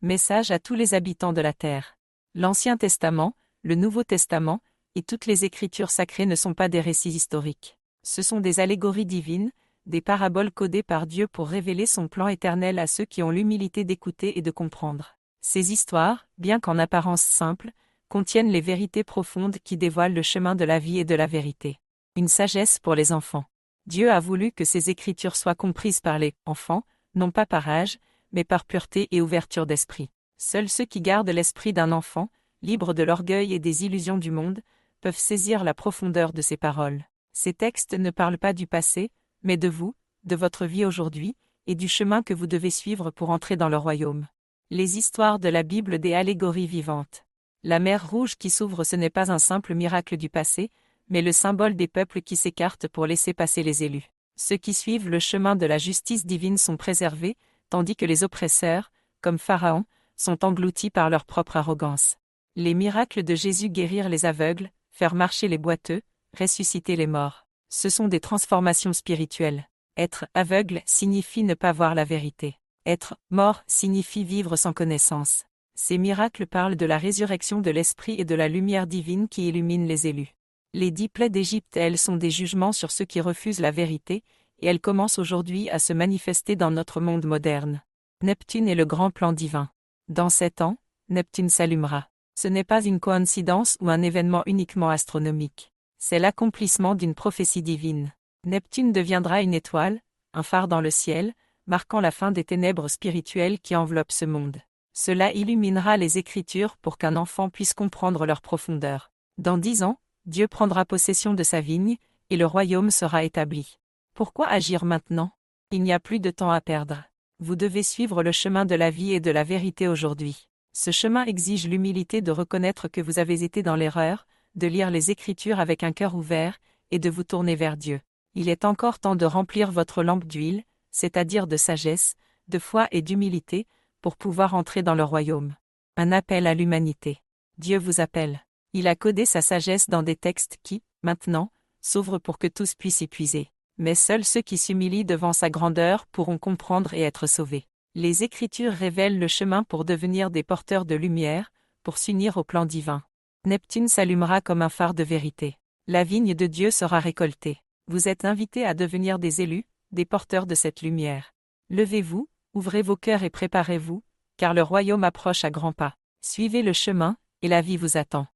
Message à tous les habitants de la terre. L'Ancien Testament, le Nouveau Testament, et toutes les Écritures sacrées ne sont pas des récits historiques. Ce sont des allégories divines, des paraboles codées par Dieu pour révéler son plan éternel à ceux qui ont l'humilité d'écouter et de comprendre. Ces histoires, bien qu'en apparence simples, contiennent les vérités profondes qui dévoilent le chemin de la vie et de la vérité. Une sagesse pour les enfants. Dieu a voulu que ces Écritures soient comprises par les enfants, non pas par âge, mais par pureté et ouverture d'esprit. Seuls ceux qui gardent l'esprit d'un enfant, libres de l'orgueil et des illusions du monde, peuvent saisir la profondeur de ces paroles. Ces textes ne parlent pas du passé, mais de vous, de votre vie aujourd'hui, et du chemin que vous devez suivre pour entrer dans le royaume. Les histoires de la Bible des allégories vivantes. La mer Rouge qui s'ouvre, ce n'est pas un simple miracle du passé, mais le symbole des peuples qui s'écartent pour laisser passer les élus. Ceux qui suivent le chemin de la justice divine sont préservés, tandis que les oppresseurs, comme Pharaon, sont engloutis par leur propre arrogance. Les miracles de Jésus, guérir les aveugles, faire marcher les boiteux, ressusciter les morts. Ce sont des transformations spirituelles. Être aveugle signifie ne pas voir la vérité. Être mort signifie vivre sans connaissance. Ces miracles parlent de la résurrection de l'esprit et de la lumière divine qui illumine les élus. Les 10 plaies d'Égypte, elles, sont des jugements sur ceux qui refusent la vérité, et elles commencent aujourd'hui à se manifester dans notre monde moderne. Neptune est le grand plan divin. Dans 7 ans, Neptune s'allumera. Ce n'est pas une coïncidence ou un événement uniquement astronomique. C'est l'accomplissement d'une prophétie divine. Neptune deviendra une étoile, un phare dans le ciel, marquant la fin des ténèbres spirituelles qui enveloppent ce monde. Cela illuminera les Écritures pour qu'un enfant puisse comprendre leur profondeur. Dans 10 ans, Dieu prendra possession de sa vigne, et le royaume sera établi. Pourquoi agir maintenant? Il n'y a plus de temps à perdre. Vous devez suivre le chemin de la vie et de la vérité aujourd'hui. Ce chemin exige l'humilité de reconnaître que vous avez été dans l'erreur, de lire les Écritures avec un cœur ouvert, et de vous tourner vers Dieu. Il est encore temps de remplir votre lampe d'huile, c'est-à-dire de sagesse, de foi et d'humilité, pour pouvoir entrer dans le royaume. Un appel à l'humanité. Dieu vous appelle. Il a codé sa sagesse dans des textes qui, maintenant, s'ouvrent pour que tous puissent y puiser. Mais seuls ceux qui s'humilient devant sa grandeur pourront comprendre et être sauvés. Les Écritures révèlent le chemin pour devenir des porteurs de lumière, pour s'unir au plan divin. Neptune s'allumera comme un phare de vérité. La vigne de Dieu sera récoltée. Vous êtes invités à devenir des élus, des porteurs de cette lumière. Levez-vous, ouvrez vos cœurs et préparez-vous, car le royaume approche à grands pas. Suivez le chemin, et la vie vous attend.